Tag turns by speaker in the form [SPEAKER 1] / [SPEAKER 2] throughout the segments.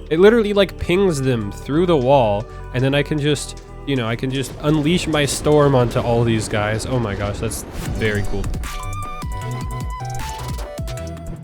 [SPEAKER 1] it literally like pings them through the wall, and then I can just, you know, I can just unleash my storm onto all these guys. Oh my gosh, that's very cool.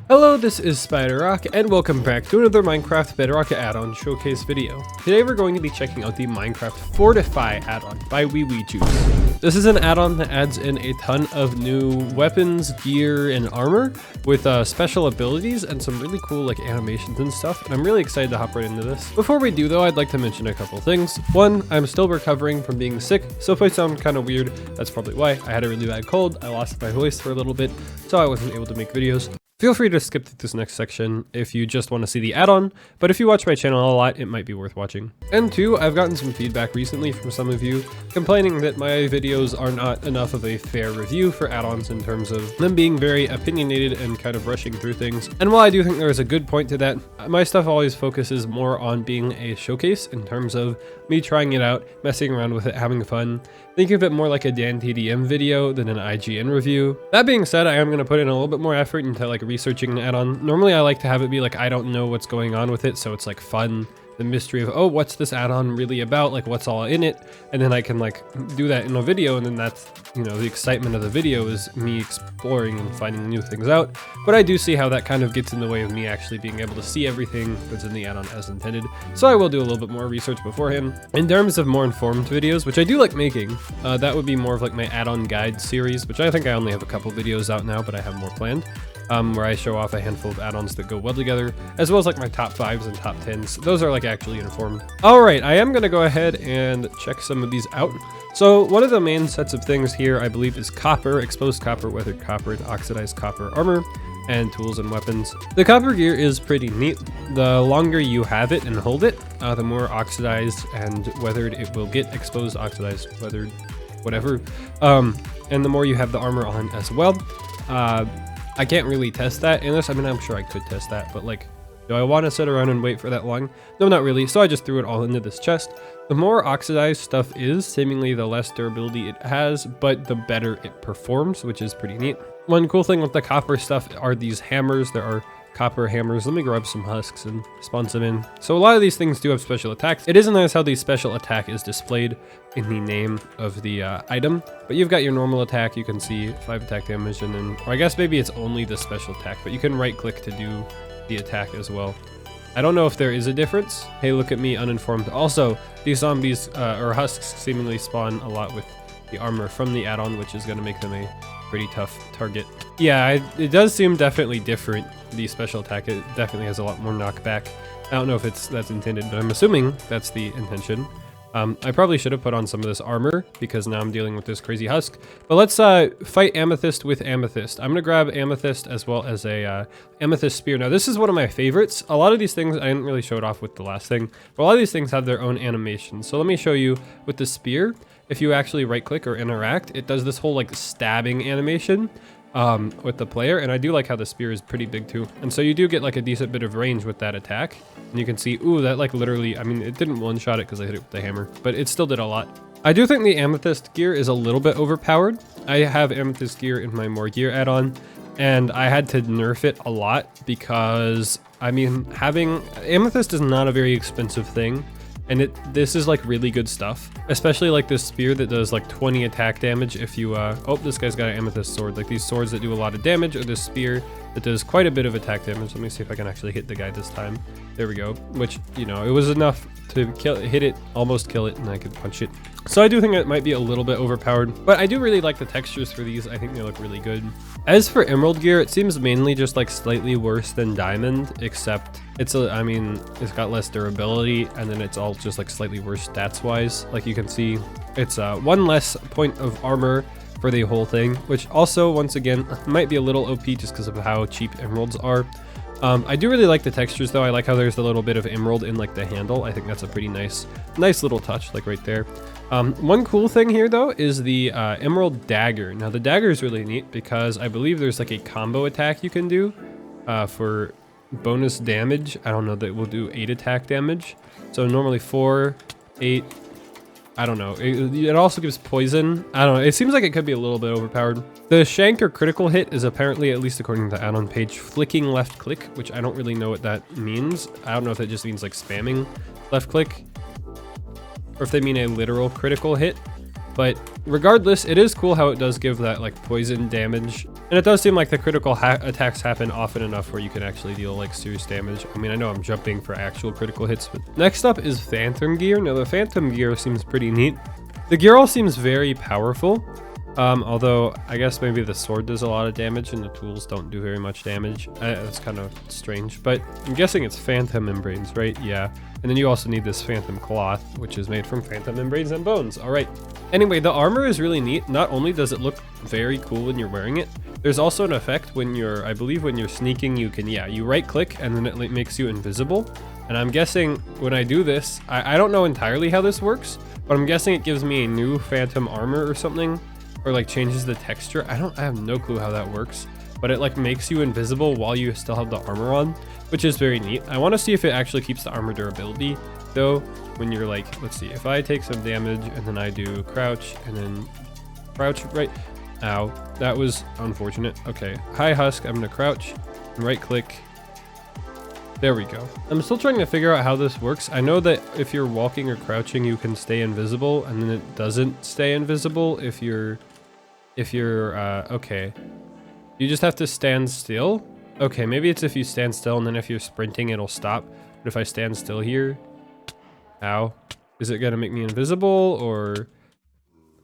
[SPEAKER 1] Hello, this is Spyderrock, and welcome back to another Minecraft Bedrock add-on showcase video. Today we're going to be checking out the Minecraft Fortify add-on by Juice. This is an add-on that adds in a ton of new weapons, gear, and armor with special abilities and some really cool like animations and stuff, and I'm really excited to hop right into this. Before we do though, I'd like to mention a couple things. One, I'm still recovering from being sick, so if I sound kind of weird, that's probably why. I had a really bad cold, I lost my voice for a little bit, so I wasn't able to make videos. Feel free to skip to this next section if you just want to see the add-on, but if you watch my channel a lot, it might be worth watching. And two, I've gotten some feedback recently from some of you complaining that my videos are not enough of a fair review for add-ons in terms of them being very opinionated and kind of rushing through things. And while I do think there is a good point to that, my stuff always focuses more on being a showcase in terms of me trying it out, messing around with it, having fun. Think of it more like a Dan TDM video than an IGN review. That being said, I am going to put in a little bit more effort into like researching an add-on. Normally I like to have it be like I don't know what's going on with it, so it's like fun. The mystery of, oh, what's this add-on really about, like what's all in it, and then I can like do that in a video, and then that's, you know, the excitement of the video is me exploring and finding new things out. But I do see how that kind of gets in the way of me actually being able to see everything that's in the add-on as intended, so I will do a little bit more research beforehand. In terms of more informed videos, which I do like making, that would be more of like my add-on guide series, which I think I only have a couple videos out now, but I have more planned. Where I show off a handful of add-ons that go well together, as well as like my top 5s and top 10s. Those are like actually informed. Alright, I am going to go ahead and check some of these out. So one of the main sets of things here, I believe, is copper, exposed copper, weathered copper, and oxidized copper armor, and tools and weapons. The copper gear is pretty neat. The longer you have it and hold it, the more oxidized and weathered it will get. Exposed, oxidized, weathered, whatever. And the more you have the armor on as well. I can't really test that unless, I mean, I'm sure I could test that, but like, do I want to sit around and wait for that long? No, not really. So I just threw it all into this chest. The more oxidized stuff is, seemingly the less durability it has, but the better it performs, which is pretty neat. One cool thing with the copper stuff are these hammers. There are copper hammers. Let me grab some husks and spawn some in. So a lot of these things do have special attacks. It isn't nice how the special attack is displayed in the name of the item, but you've got your normal attack. You can see 5 attack damage, and then, or I guess maybe it's only the special attack, but you can right click to do the attack as well. I don't know if there is a difference. Hey, look at me, uninformed. Also, these zombies or husks seemingly spawn a lot with the armor from the add-on, which is going to make them a pretty tough target. Yeah, it does seem definitely different. The special attack, it definitely has a lot more knockback. I don't know if that's intended, but I'm assuming that's the intention. I probably should have put on some of this armor because now I'm dealing with this crazy husk. But let's fight Amethyst with Amethyst. I'm gonna grab Amethyst as well as a Amethyst spear. Now this is one of my favorites. A lot of these things, I didn't really show it off with the last thing, but a lot of these things have their own animations. So let me show you with the spear. If you actually right click or interact, it does this whole like stabbing animation with the player, and I do like how the spear is pretty big too, and so you do get like a decent bit of range with that attack, and you can see, ooh, that like literally, I mean, it didn't one-shot it because I hit it with the hammer, but it still did a lot. I do think the Amethyst gear is a little bit overpowered. I have Amethyst gear in my more gear add-on, and I had to nerf it a lot because, I mean, having Amethyst is not a very expensive thing. And this is like really good stuff, especially like this spear that does like 20 attack damage if you, oh, this guy's got an amethyst sword, like these swords that do a lot of damage, or this spear that does quite a bit of attack damage. Let me see if I can actually hit the guy this time. There we go, which, you know, it was enough to hit it, almost kill it, and I could punch it. So I do think it might be a little bit overpowered, but I do really like the textures for these. I think they look really good. As for emerald gear, it seems mainly just like slightly worse than diamond, except it's I mean, it's got less durability, and then it's all just like slightly worse stats wise. Like you can see, it's 1 less point of armor for the whole thing, which also, once again, might be a little OP just because of how cheap emeralds are. I do really like the textures though. I like how there's a little bit of emerald in like the handle. I think that's a pretty nice little touch, like right there. One cool thing here though is the emerald dagger. Now the dagger is really neat because I believe there's like a combo attack you can do for bonus damage. I don't know, that will do 8 attack damage. So normally 4, 8, I don't know. It also gives poison. I don't know. It seems like it could be a little bit overpowered. The shank or critical hit is apparently, at least according to the add-on page, flicking left click, which I don't really know what that means. I don't know if that just means like spamming left click or if they mean a literal critical hit. But regardless, it is cool how it does give that like poison damage. And it does seem like the critical attacks happen often enough where you can actually deal like serious damage. I mean, I know I'm jumping for actual critical hits, but next up is Phantom Gear. Now the Phantom Gear seems pretty neat. The gear all seems very powerful. Although I guess maybe the sword does a lot of damage and the tools don't do very much damage. That's kind of strange, but I'm guessing it's phantom membranes, right? Yeah. And then you also need this phantom cloth, which is made from phantom membranes and bones. All right. Anyway, the armor is really neat. Not only does it look very cool when you're wearing it, there's also an effect when you're, I believe when you're sneaking, you can, yeah, you right click and then it makes you invisible. And I'm guessing when I do this, I don't know entirely how this works, but I'm guessing it gives me a new phantom armor or something, or like changes the texture. I have no clue how that works, but it like makes you invisible while you still have the armor on, which is very neat. I want to see if it actually keeps the armor durability though. When you're like, let's see, if I take some damage and then I do crouch and then crouch right, ow, that was unfortunate. Okay, hi husk, I'm gonna crouch and right click. There we go. I'm still trying to figure out how this works. I know that if you're walking or crouching, you can stay invisible, and then it doesn't stay invisible if you're okay. You just have to stand still. Okay, maybe it's if you stand still, and then if you're sprinting, it'll stop. But if I stand still here, ow, is it gonna make me invisible, or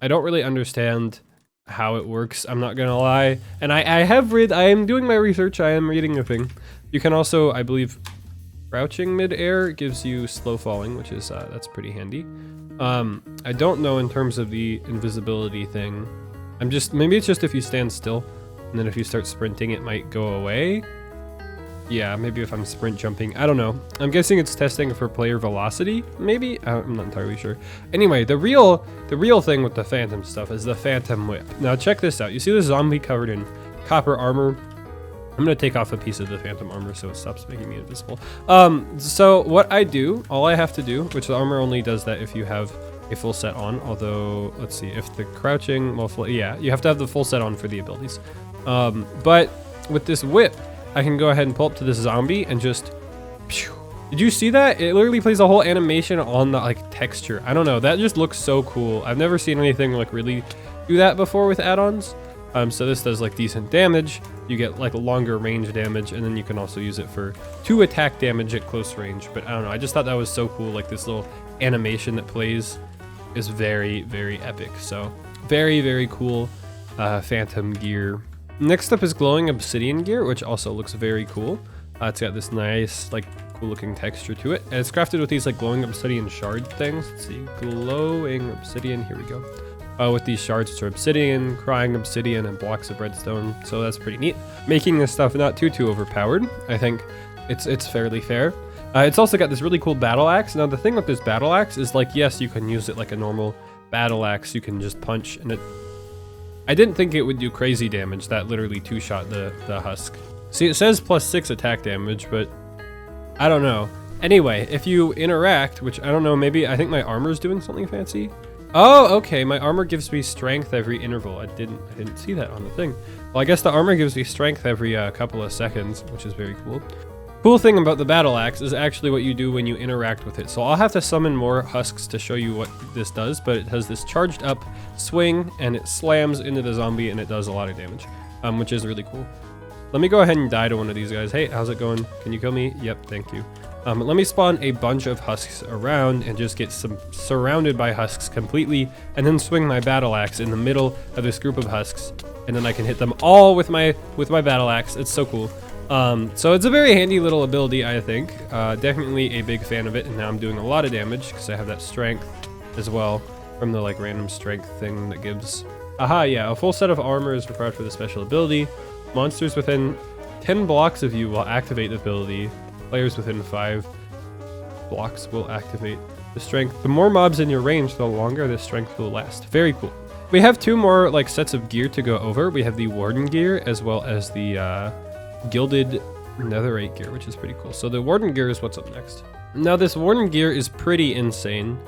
[SPEAKER 1] I don't really understand how it works. I'm not gonna lie. And I am doing my research. I am reading a thing. You can also, I believe, crouching mid-air gives you slow falling, which is, that's pretty handy. I don't know in terms of the invisibility thing. Maybe it's just if you stand still, and then if you start sprinting, it might go away. Yeah, maybe if I'm sprint jumping, I don't know. I'm guessing it's testing for player velocity, maybe? I'm not entirely sure. Anyway, the real thing with the Phantom stuff is the Phantom Whip. Now check this out. You see the zombie covered in copper armor? I'm gonna take off a piece of the Phantom armor so it stops making me invisible. So what I do, all I have to do, which the armor only does that if you have a full set on, although, let's see, if the crouching, well, yeah, you have to have the full set on for the abilities. But with this whip, I can go ahead and pull up to this zombie and just, phew. Did you see that? It literally plays a whole animation on the like texture. I don't know, that just looks so cool. I've never seen anything like really do that before with add-ons. So this does like decent damage. You get like longer range damage, and then you can also use it for 2 attack damage at close range. But I don't know, I just thought that was so cool. Like this little animation that plays is very, very epic. So very, very cool Phantom gear. Next up is glowing obsidian gear, which also looks very cool. It's got this nice, like, cool looking texture to it. And it's crafted with these like glowing obsidian shard things. Let's see, glowing obsidian, here we go. With these shards, which are obsidian, crying obsidian, and blocks of redstone. So that's pretty neat. Making this stuff not too overpowered. I think it's fairly fair. It's also got this really cool battle axe. Now the thing with this battle axe is like, yes, you can use it like a normal battle axe. You can just punch, and I didn't think it would do crazy damage. That literally 2-shot the husk. See, it says +6 attack damage, but I don't know. Anyway, if you interact, which I don't know, maybe I think my armor's doing something fancy. Oh, okay, my armor gives me strength every interval. I didn't see that on the thing. Well, I guess the armor gives me strength every couple of seconds, which is very cool. Cool thing about the battle axe is actually what you do when you interact with it. So I'll have to summon more husks to show you what this does, but it has this charged up swing and it slams into the zombie and it does a lot of damage, which is really cool. Let me go ahead and die to one of these guys. Hey, how's it going? Can you kill me? Yep, thank you. Let me spawn a bunch of husks around and just get surrounded by husks completely, and then swing my battle axe in the middle of this group of husks, and then I can hit them all with my battle axe. It's so cool. So it's a very handy little ability, I think. Definitely a big fan of it, and now I'm doing a lot of damage because I have that strength as well from the like random strength thing that gives. Aha, yeah, a full set of armor is required for the special ability. Monsters within 10 blocks of you will activate the ability. Players within 5 blocks will activate the strength. The more mobs in your range, the longer the strength will last. Very cool. We have 2 more like sets of gear to go over. We have the Warden gear as well as the Gilded Netherite gear, which is pretty cool. So the Warden gear is what's up next. Now this Warden gear is pretty insane.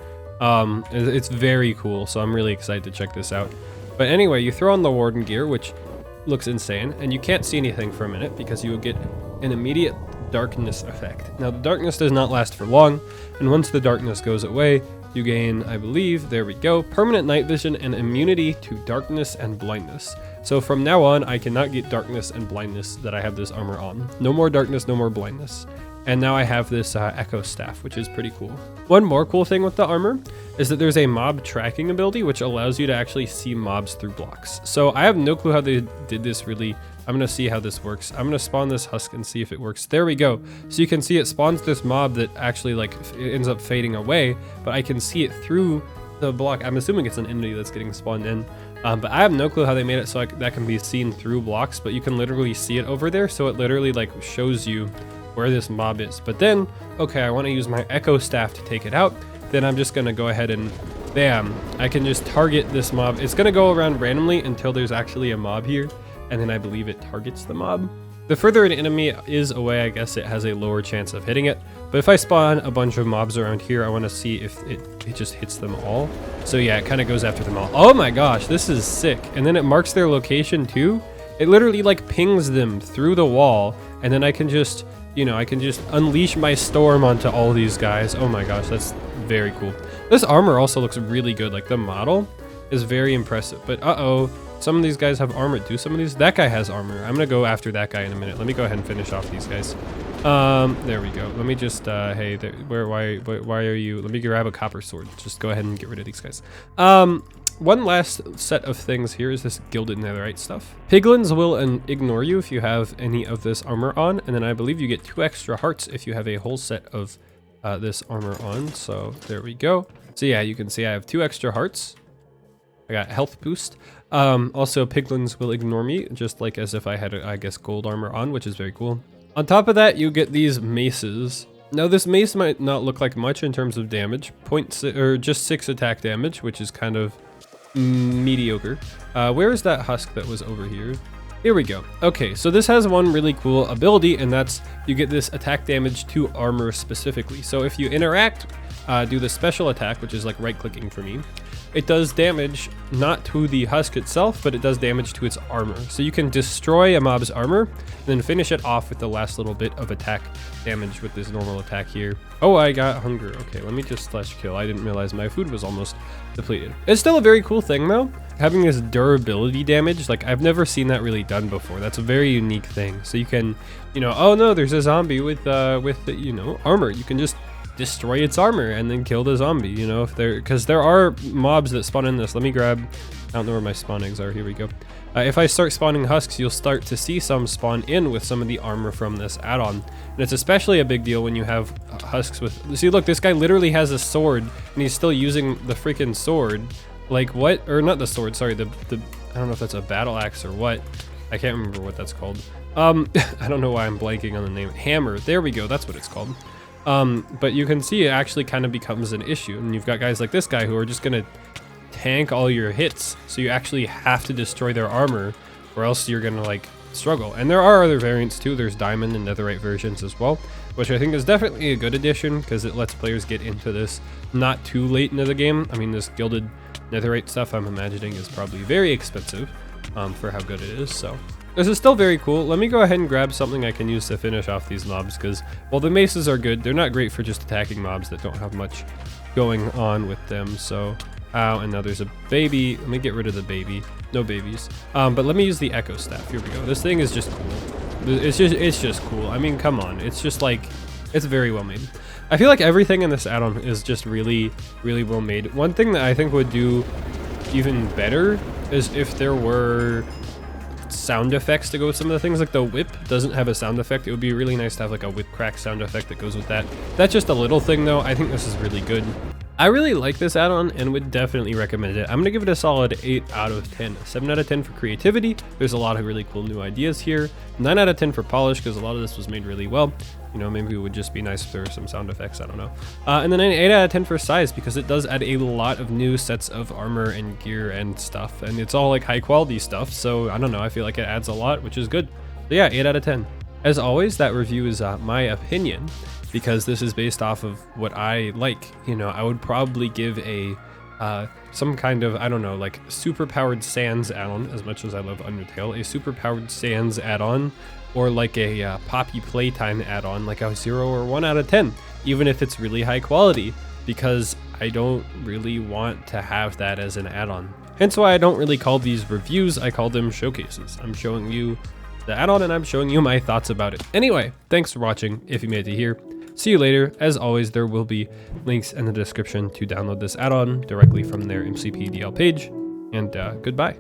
[SPEAKER 1] It's very cool, so I'm really excited to check this out. But anyway, you throw on the Warden gear, which looks insane, and you can't see anything for a minute because you will get an immediate darkness effect. Now, the darkness does not last for long, and once the darkness goes away, you gain, I believe, there we go, permanent night vision and immunity to darkness and blindness. So from now on, I cannot get darkness and blindness that I have this armor on. No more darkness, no more blindness. And now I have this echo staff, which is pretty cool. One more cool thing with the armor is that there's a mob tracking ability, which allows you to actually see mobs through blocks. So I have no clue how they did this really. I'm gonna see how this works. I'm gonna spawn this husk and see if it works. There we go. So you can see it spawns this mob that actually like it ends up fading away, but I can see it through the block. I'm assuming it's an entity that's getting spawned in. But I have no clue how they made it so that can be seen through blocks, but you can literally see it over there. So it literally like shows you where this mob is. But then, okay, I want to use my echo staff to take it out. Then I'm just gonna go ahead and bam, I can just target this mob. It's gonna go around randomly until there's actually a mob here, and then I believe it targets the mob. The further an enemy is away, I guess it has a lower chance of hitting it. But if I spawn a bunch of mobs around here, I want to see if it just hits them all. So yeah, it kind of goes after them all. Oh my gosh, this is sick. And then it marks their location too. It literally like pings them through the wall, and then I can just, you know, I can just unleash my storm onto all these guys. Oh my gosh, that's very cool. This armor also looks really good. Like the model is very impressive, but some of these guys have armor. Do some of these? That guy has armor. I'm gonna go after that guy in a minute. Let me go ahead and finish off these guys. There we go. Let me just, hey, there, why are you? Let me grab a copper sword. Just go ahead and get rid of these guys. One last set of things here is this gilded netherite stuff. Piglins will ignore you if you have any of this armor on, and then I believe you get 2 extra hearts if you have a whole set of this armor on. So there we go. So yeah, you can see I have 2 extra hearts. I got health boost. Also, piglins will ignore me, just like as if I had, I guess, gold armor on, which is very cool. On top of that, you get these maces. Now, this mace might not look like much in terms of damage, just 6 attack damage, which is kind of mediocre. Where is that husk that was over here? Here we go. Okay, so this has one really cool ability, and that's you get this attack damage to armor specifically. So if you interact, do the special attack, which is like right-clicking for me, it does damage not to the husk itself, but it does damage to its armor. So you can destroy a mob's armor and then finish it off with the last little bit of attack damage with this normal attack here. Oh, I got hunger. Okay, let me just /kill. I didn't realize my food was almost depleted. It's still a very cool thing though, having this durability damage. Like I've never seen that really done before. That's a very unique thing. So you can, you know, oh no, there's a zombie with you know, armor. You can just destroy its armor and then kill the zombie, you know, because there are mobs that spawn in this. Let me grab, I don't know where my spawn eggs are. Here we go. If I start spawning husks, you'll start to see some spawn in with some of the armor from this add-on. And it's especially a big deal when you have husks with, see, look, this guy literally has a sword and he's still using the freaking sword. Like what? Or not the sword, sorry, the I don't know if that's a battle axe or what. I can't remember what that's called. I don't know why I'm blanking on the name. Hammer, there we go, that's what it's called. But you can see it actually kind of becomes an issue, and you've got guys like this guy who are just gonna tank all your hits, so you actually have to destroy their armor or else you're gonna like struggle. And there are other variants too. There's diamond and netherite versions as well, which I think is definitely a good addition because it lets players get into this not too late into the game. I mean, this gilded netherite stuff I'm imagining is probably very expensive for how good it is, so this is still very cool. Let me go ahead and grab something I can use to finish off these mobs, because while the maces are good, they're not great for just attacking mobs that don't have much going on with them. So, ow, and now there's a baby. Let me get rid of the baby. No babies. But let me use the echo staff. Here we go. This thing is just cool. It's just cool. I mean, come on. It's just like, it's very well made. I feel like everything in this add-on is just really, really well made. One thing that I think would do even better is if there were sound effects to go with some of the things. Like the whip doesn't have a sound effect. It would be really nice to have like a whip crack sound effect that goes with that. That's just a little thing though. I think this is really good. I really like this add-on and would definitely recommend it. I'm gonna give it a solid 8 out of 10. 7 out of 10 for creativity. There's a lot of really cool new ideas here. 9 out of 10 for polish, because a lot of this was made really well. You know, maybe it would just be nice if there were some sound effects, I don't know. And then an 8 out of 10 for size, because it does add a lot of new sets of armor and gear and stuff. And it's all like high quality stuff, so I don't know, I feel like it adds a lot, which is good. So yeah, 8 out of 10. As always, that review is my opinion. because this is based off of what I like. You know, I would probably give a some kind of, I don't know, like super powered Sans add-on, as much as I love Undertale, a super powered Sans add-on, or like a Poppy Playtime add-on, like a 0 or 1 out of 10, even if it's really high quality, because I don't really want to have that as an add-on. Hence why I don't really call these reviews, I call them showcases. I'm showing you the add-on and I'm showing you my thoughts about it. Anyway, thanks for watching if you made it here. See you later. As always, there will be links in the description to download this add-on directly from their MCP DL page, and goodbye.